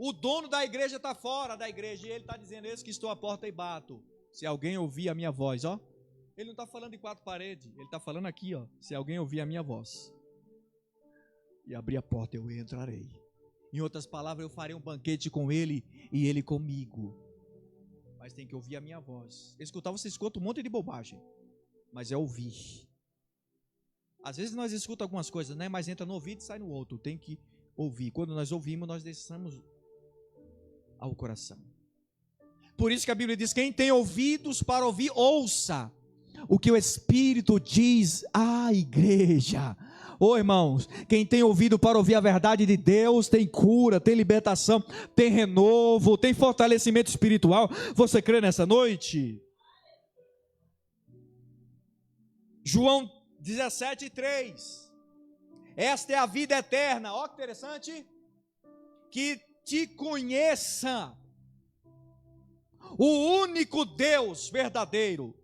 Speaker 1: O dono da igreja está fora da igreja e ele está dizendo, eis que estou à porta e bato, se alguém ouvir a minha voz, ó. Ele não está falando em 4 paredes, ele está falando aqui, ó, se alguém ouvir a minha voz e abrir a porta, eu entrarei. Em outras palavras, eu farei um banquete com ele e ele comigo. Mas tem que ouvir a minha voz. Escutar, você escuta um monte de bobagem, mas é ouvir. Às vezes nós escutamos algumas coisas, né? Mas entra no ouvido e sai no outro. Tem que ouvir. Quando nós ouvimos, nós deixamos ao coração. Por isso que a Bíblia diz, quem tem ouvidos para ouvir, ouça o que o Espírito diz à igreja. Irmãos, quem tem ouvido para ouvir a verdade de Deus, tem cura, tem libertação, tem renovo, tem fortalecimento espiritual. Você crê nessa noite? João 17:3. Esta é a vida eterna. Olha que interessante. Que te conheça o único Deus verdadeiro,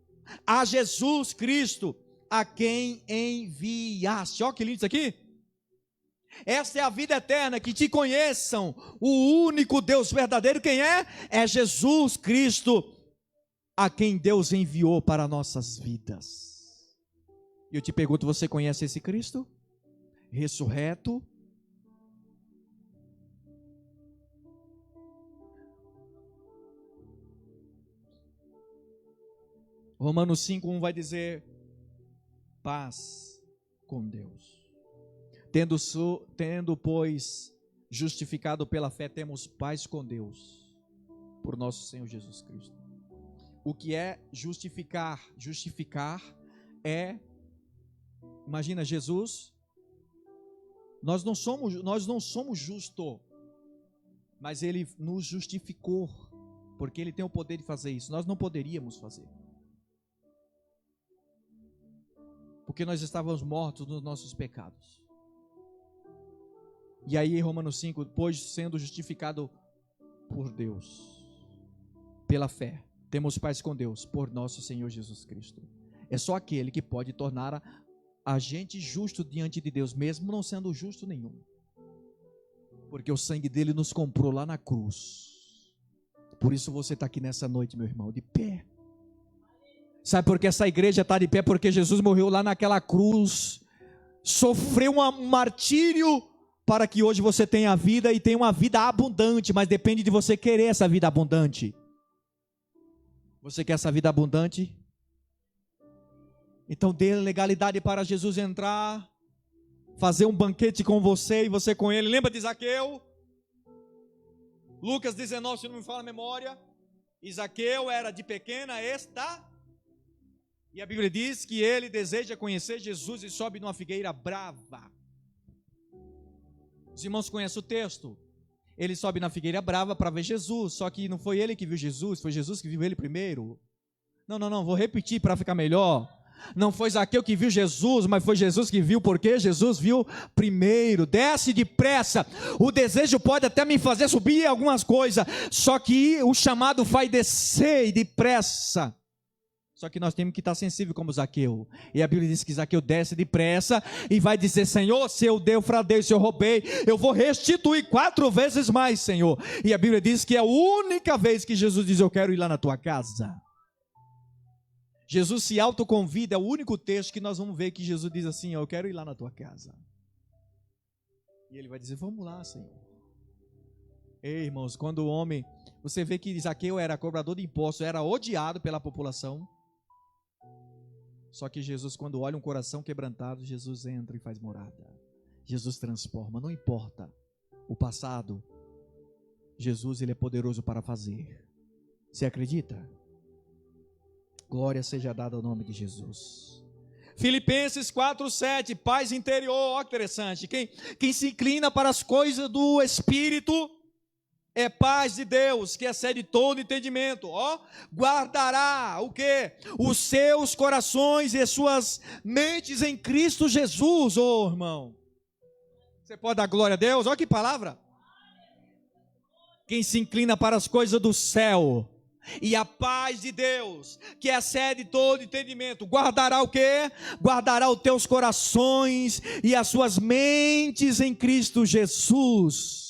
Speaker 1: a Jesus Cristo, a quem enviaste. Olha que lindo isso aqui. Esta é a vida eterna, que te conheçam o único Deus verdadeiro. Quem é? É Jesus Cristo, a quem Deus enviou para nossas vidas. E eu te pergunto, você conhece esse Cristo? Ressurreto? Romanos 5:1 vai dizer, paz com Deus. Tendo, pois, justificado pela fé, temos paz com Deus, por nosso Senhor Jesus Cristo. O que é justificar? Justificar é, imagina Jesus, nós não somos justos, mas Ele nos justificou, porque Ele tem o poder de fazer isso, nós não poderíamos fazer. porque nós estávamos mortos nos nossos pecados. E aí em Romanos 5, pois sendo justificado por Deus, pela fé, temos paz com Deus, por nosso Senhor Jesus Cristo. É só aquele que pode tornar a gente justo diante de Deus, mesmo não sendo justo nenhum. Porque o sangue dele nos comprou lá na cruz. Por isso você está aqui nessa noite, meu irmão, de pé. Sabe por que essa igreja está de pé? Porque Jesus morreu lá naquela cruz, sofreu um martírio para que hoje você tenha vida e tenha uma vida abundante, mas depende de você querer essa vida abundante. Você quer essa vida abundante? Então dê legalidade para Jesus entrar, fazer um banquete com você e você com ele. Lembra de Zaqueu? Lucas 19, se não me fala a memória. Zaqueu era de pequena estatura. E a Bíblia diz que ele deseja conhecer Jesus e sobe numa figueira brava. Os irmãos conhecem o texto. Ele sobe na figueira brava para ver Jesus, só que não foi ele que viu Jesus, foi Jesus que viu ele primeiro. Não, vou repetir para ficar melhor. Não foi Zaqueu que viu Jesus, mas foi Jesus que viu, porque Jesus viu primeiro. Desce depressa. O desejo pode até me fazer subir algumas coisas, só que o chamado vai descer depressa. Só que nós temos que estar sensível como Zaqueu. E a Bíblia diz que Zaqueu desce depressa e vai dizer: Senhor, se eu defraudei, se eu roubei, eu vou restituir 4 vezes mais, Senhor. E a Bíblia diz que é a única vez que Jesus diz: eu quero ir lá na tua casa. Jesus se autoconvida, é o único texto que nós vamos ver que Jesus diz assim: eu quero ir lá na tua casa. E ele vai dizer: vamos lá, Senhor. Ei, irmãos, quando o homem, você vê que Zaqueu era cobrador de impostos, era odiado pela população. Só que Jesus, quando olha um coração quebrantado, Jesus entra e faz morada. Jesus transforma, não importa o passado. Jesus, ele é poderoso para fazer. Você acredita? Glória seja dada ao nome de Jesus. Filipenses 4:7, paz interior. Ó, que interessante. Quem se inclina para as coisas do Espírito é paz de Deus, que excede todo entendimento. Ó, guardará o quê? Os seus corações e as suas mentes em Cristo Jesus. Ô, irmão, você pode dar glória a Deus? Olha que palavra. Quem se inclina para as coisas do céu, e a paz de Deus, que excede todo entendimento, guardará o quê? Guardará os teus corações e as suas mentes em Cristo Jesus.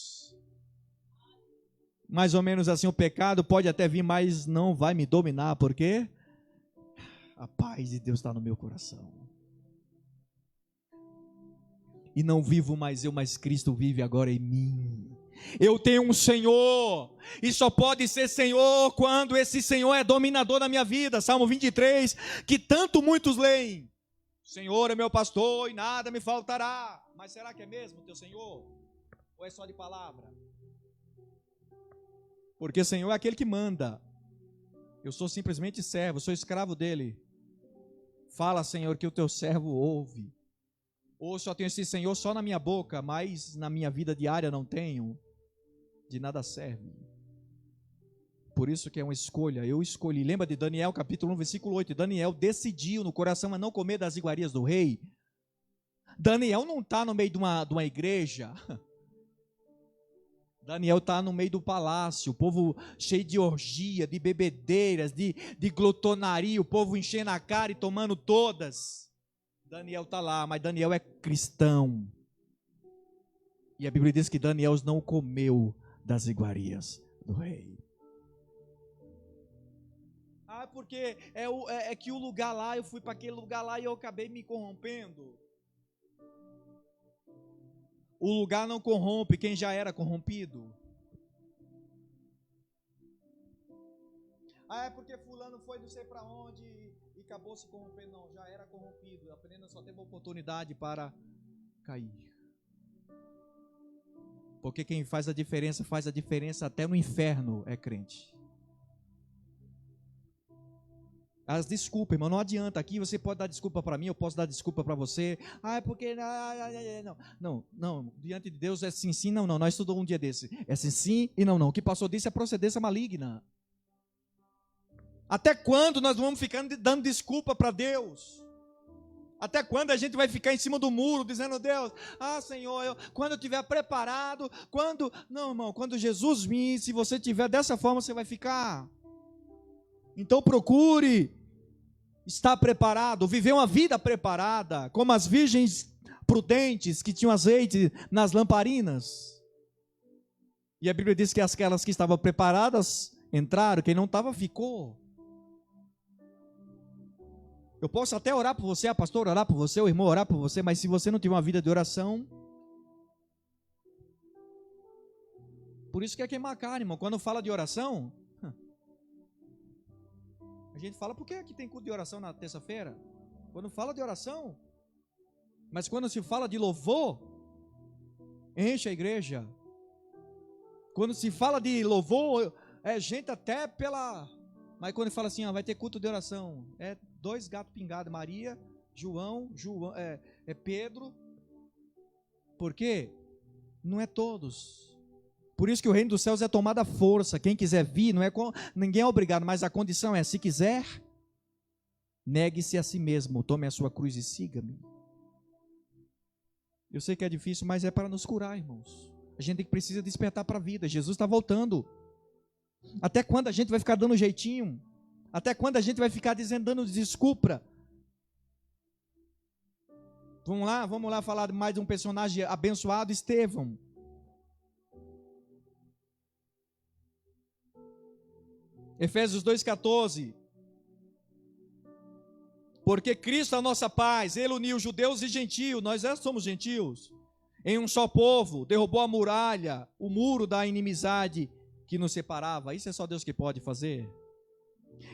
Speaker 1: Mais ou menos assim, o pecado pode até vir, mas não vai me dominar, porque a paz de Deus está no meu coração. E não vivo mais eu, mas Cristo vive agora em mim. Eu tenho um Senhor, e só pode ser Senhor quando esse Senhor é dominador da minha vida. Salmo 23, que tanto muitos leem: Senhor é meu pastor e nada me faltará. Mas será que é mesmo teu Senhor? Ou é só de palavra? Porque Senhor é aquele que manda. Eu sou simplesmente servo, sou escravo dele. Fala, Senhor, que o teu servo ouve. Ou só tenho esse Senhor só na minha boca, mas na minha vida diária não tenho. De nada serve. Por isso que é uma escolha. Eu escolhi. Lembra de Daniel capítulo 1, versículo 8. Daniel decidiu no coração a não comer das iguarias do rei. Daniel não está no meio de uma igreja. Daniel está no meio do palácio, o povo cheio de orgia, de bebedeiras, de glutonaria, o povo enchendo a cara e tomando todas. Daniel está lá, mas Daniel é cristão. E a Bíblia diz que Daniel não comeu das iguarias do rei. Ah, porque é que o lugar lá, eu fui para aquele lugar lá e eu acabei me corrompendo. O lugar não corrompe quem já era corrompido. Ah, é porque fulano foi não sei para onde e acabou se corrompendo. Não, já era corrompido. Apenas só teve oportunidade para cair. Porque quem faz a diferença até no inferno é crente. As desculpas, irmão, não adianta. Aqui você pode dar desculpa para mim, eu posso dar desculpa para você. Ah, é porque... Não. Diante de Deus é sim, sim, não. Nós estudamos um dia desse. É sim, sim e não. O que passou disso é procedência maligna. Até quando nós vamos ficando dando desculpa para Deus? Até quando a gente vai ficar em cima do muro dizendo, Deus, Senhor, quando eu estiver preparado, Não, irmão, quando Jesus vir, se você estiver dessa forma, você vai ficar. Então procure estar preparado, viver uma vida preparada, como as virgens prudentes que tinham azeite nas lamparinas. E a Bíblia diz que aquelas que estavam preparadas entraram, quem não estava ficou. Eu posso até orar por você, a pastora orar por você, o irmão orar por você, mas se você não tiver uma vida de oração, por isso que é queimar a carne, irmão. Quando fala de oração, a gente fala, por que aqui tem culto de oração na terça-feira? Quando fala de oração, mas quando se fala de louvor, enche a igreja. Quando se fala de louvor, é gente até pela... Mas quando fala assim, vai ter culto de oração, é 2 gatos pingados, Maria, João, Pedro. Por quê? Não é todos. Por isso que o reino dos céus é tomado à força. Quem quiser vir, ninguém é obrigado, mas a condição é, se quiser, negue-se a si mesmo, tome a sua cruz e siga-me. Eu sei que é difícil, mas é para nos curar, irmãos. A gente precisa despertar para a vida. Jesus está voltando. Até quando a gente vai ficar dando jeitinho? Até quando a gente vai ficar dando desculpa? Vamos lá falar mais de um personagem abençoado, Estevão. Efésios 2,14. Porque Cristo é a nossa paz, Ele uniu judeus e gentios, nós somos gentios, em um só povo, derrubou a muralha, o muro da inimizade que nos separava. Isso é só Deus que pode fazer.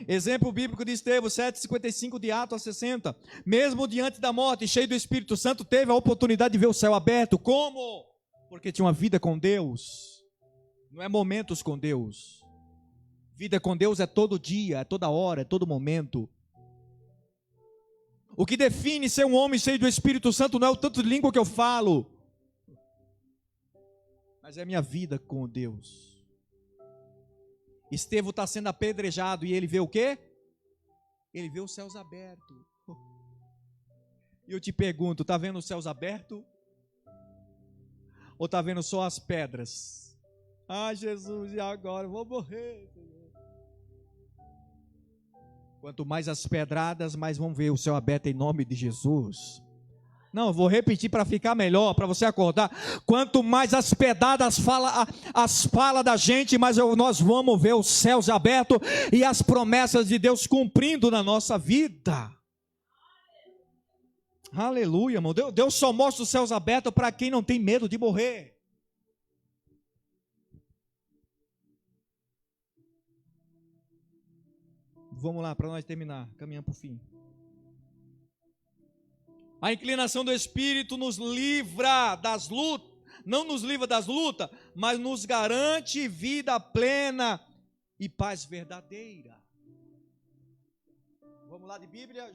Speaker 1: Exemplo bíblico de Estevão, 7,55 de Atos a 60. Mesmo diante da morte, cheio do Espírito Santo, teve a oportunidade de ver o céu aberto. Como? Porque tinha uma vida com Deus. Não é momentos com Deus. Vida com Deus é todo dia, é toda hora, é todo momento. O que define ser um homem cheio do Espírito Santo não é o tanto de língua que eu falo, mas é a minha vida com Deus. Estevão está sendo apedrejado e ele vê o quê? Ele vê os céus abertos. E eu te pergunto, está vendo os céus abertos? Ou está vendo só as pedras? Jesus, e agora? Eu vou morrer. Quanto mais as pedradas, mais vão ver o céu aberto em nome de Jesus. Não, eu vou repetir para ficar melhor, para você acordar. Quanto mais as pedradas fala da gente, mais nós vamos ver os céus abertos e as promessas de Deus cumprindo na nossa vida. Aleluia, irmão. Deus só mostra os céus abertos para quem não tem medo de morrer. Vamos lá, para nós terminar, caminhando para o fim. A inclinação do Espírito nos livra das lutas, não nos livra das lutas, mas nos garante vida plena e paz verdadeira. Vamos lá de Bíblia,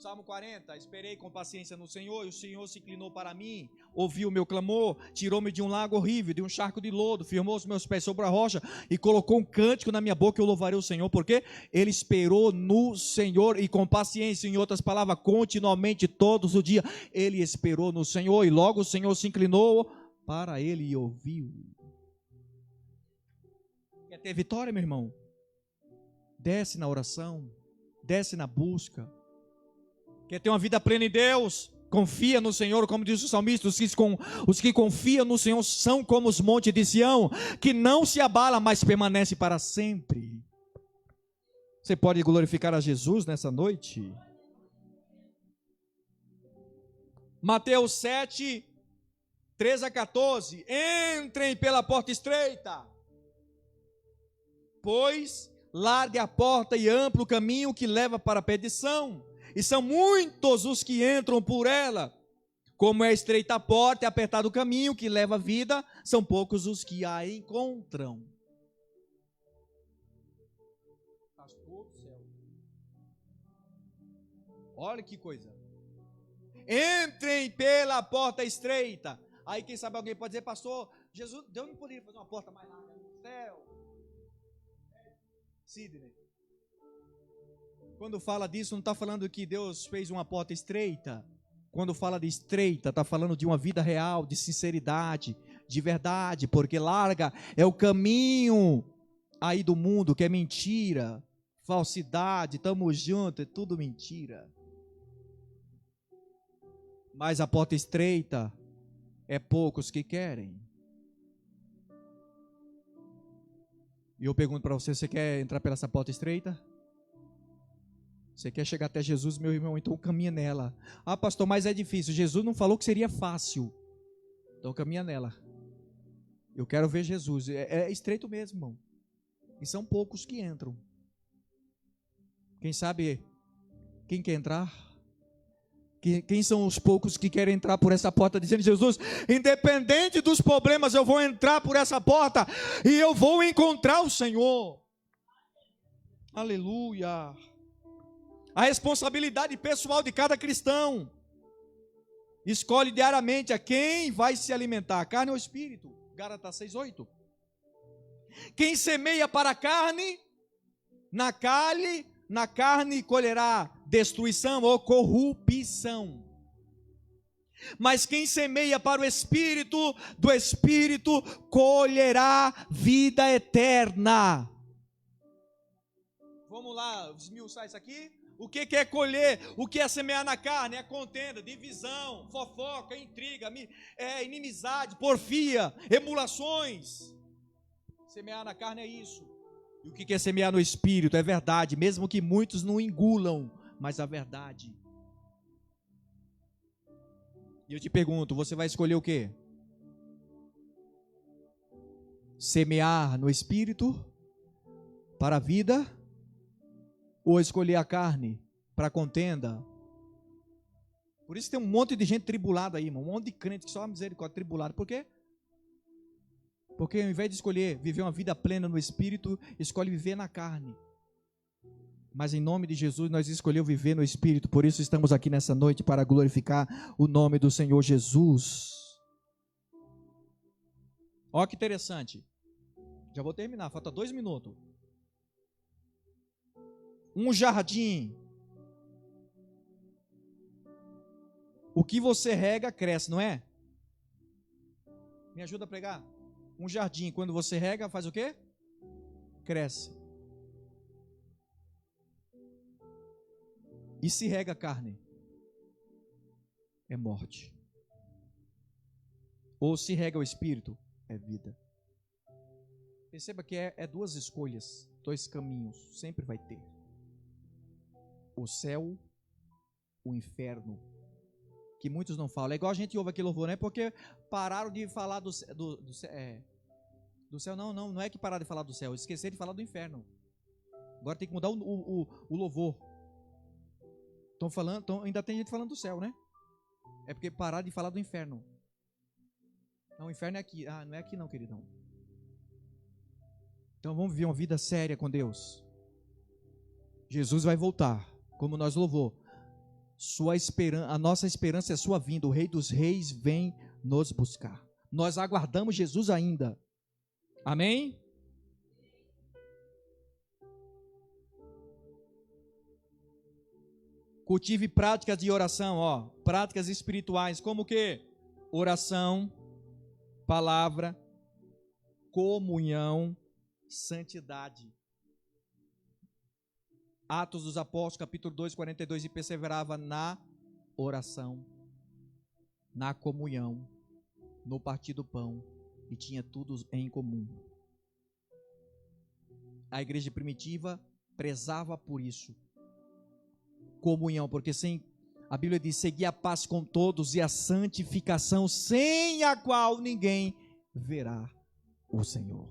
Speaker 1: Salmo 40, esperei com paciência no Senhor, e o Senhor se inclinou para mim, ouviu o meu clamor, tirou-me de um lago horrível, de um charco de lodo, firmou os meus pés sobre a rocha, e colocou um cântico na minha boca, eu louvarei o Senhor, porque ele esperou no Senhor, e com paciência, em outras palavras, continuamente, todos os dias, ele esperou no Senhor, e logo o Senhor se inclinou para ele e ouviu. Quer ter vitória, meu irmão? Desce na oração, desce na busca. Quer ter uma vida plena em Deus? Confia no Senhor, como diz o salmista, os que confiam no Senhor são como os montes de Sião, que não se abala, mas permanece para sempre. Você pode glorificar a Jesus nessa noite? Mateus 7, 13 a 14. Entrem pela porta estreita, pois larga a porta e amplo o caminho que leva para a perdição, e são muitos os que entram por ela. Como é estreita a porta e apertado o caminho que leva à vida, são poucos os que a encontram. Pastor do céu. Olha que coisa. Entrem pela porta estreita. Aí quem sabe alguém pode dizer, pastor, Deus não poderia fazer uma porta mais larga no céu? Sidney. Quando fala disso, não está falando que Deus fez uma porta estreita. Quando fala de estreita, está falando de uma vida real, de sinceridade, de verdade, porque larga é o caminho aí do mundo, que é mentira, falsidade, tamo junto, é tudo mentira. Mas a porta estreita é poucos que querem. E eu pergunto para você, você quer entrar pela essa porta estreita? Você quer chegar até Jesus, meu irmão? Então caminha nela. Ah, pastor, mas é difícil. Jesus não falou que seria fácil. Então caminha nela. Eu quero ver Jesus. É estreito mesmo, irmão. E são poucos que entram. Quem sabe, quem quer entrar? Quem são os poucos que querem entrar por essa porta, dizendo: Jesus, independente dos problemas, eu vou entrar por essa porta e eu vou encontrar o Senhor. Aleluia. A responsabilidade pessoal de cada cristão. Escolhe diariamente a quem vai se alimentar, a carne ou o espírito. Gálatas 6:8. Quem semeia para a carne, na carne colherá destruição ou corrupção. Mas quem semeia para o espírito, do espírito colherá vida eterna. Vamos lá, esmiuçar isso aqui. O que é colher? O que é semear na carne? É contenda, divisão, fofoca, intriga, inimizade, porfia, emulações. Semear na carne é isso. E o que é semear no espírito? É verdade, mesmo que muitos não engulam, mas a verdade. E eu te pergunto, você vai escolher o quê? Semear no espírito para a vida, ou escolher a carne para contenda? Por isso tem um monte de gente tribulada aí, irmão. Um monte de crente que só a misericórdia tribulado. Por quê? Porque ao invés de escolher viver uma vida plena no espírito, escolhe viver na carne. Mas em nome de Jesus nós escolhemos viver no espírito. Por isso estamos aqui nessa noite para glorificar o nome do Senhor Jesus. Olha que interessante. Já vou terminar, falta 2 minutos. Um jardim. O que você rega cresce, não é? Me ajuda a pregar? Um jardim, quando você rega, faz o quê? Cresce. E se rega a carne? É morte. Ou se rega o espírito? É vida. Perceba que é 2 escolhas, 2 caminhos, sempre vai ter. O céu, o inferno, que muitos não falam. É igual a gente ouve aqui louvor, não é porque pararam de falar do céu. Não é que pararam de falar do céu, esqueceram de falar do inferno. Agora tem que mudar o louvor. Ainda tem gente falando do céu, né? É porque pararam de falar do inferno. Não, o inferno é aqui. Ah, não é aqui não, queridão. Então vamos viver uma vida séria com Deus. Jesus vai voltar, como nós louvou. A nossa esperança é a sua vinda. O Rei dos Reis vem nos buscar. Nós aguardamos Jesus ainda. Amém? Cultive práticas de oração, práticas espirituais, como que? Oração, palavra, comunhão, santidade. Atos dos Apóstolos, capítulo 2, 42, e perseverava na oração, na comunhão, no partir do pão, e tinha tudo em comum. A igreja primitiva prezava por isso. Comunhão, porque a Bíblia diz: seguir a paz com todos e a santificação, sem a qual ninguém verá o Senhor.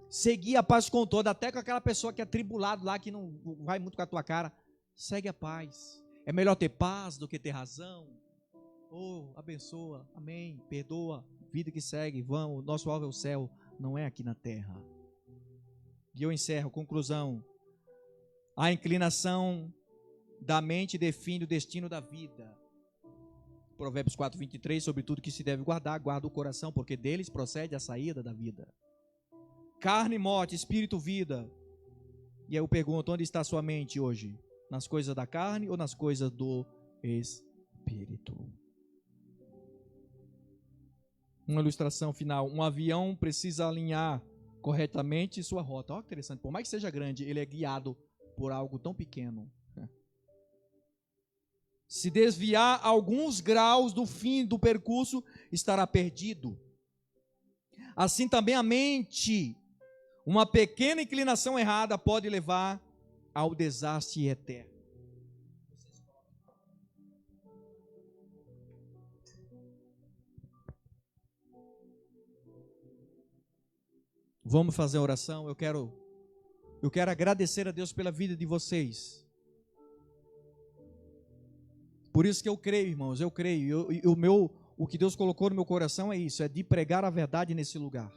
Speaker 1: Seguir a paz com todos, até com aquela pessoa que é tribulado lá, que não vai muito com a tua cara. Segue a paz. É melhor ter paz do que ter razão. Abençoa, amém, perdoa, vida que segue, vamos, nosso alvo é o céu, não é aqui na terra. E eu encerro, conclusão. A inclinação da mente define o destino da vida. Provérbios 4, 23, sobre tudo que se deve guardar, guarda o coração, porque deles procede a saída da vida. Carne, morte, espírito, vida. E aí eu pergunto, onde está a sua mente hoje? Nas coisas da carne ou nas coisas do Espírito? Uma ilustração final. Um avião precisa alinhar corretamente sua rota. Olha que interessante. Por mais que seja grande, ele é guiado por algo tão pequeno. Se desviar alguns graus do fim do percurso, estará perdido. Assim também a mente, uma pequena inclinação errada pode levar ao desastre eterno. Vamos fazer a oração. Eu quero agradecer a Deus pela vida de vocês. Por isso que eu creio, irmãos, eu creio. O que Deus colocou no meu coração é isso, é de pregar a verdade nesse lugar.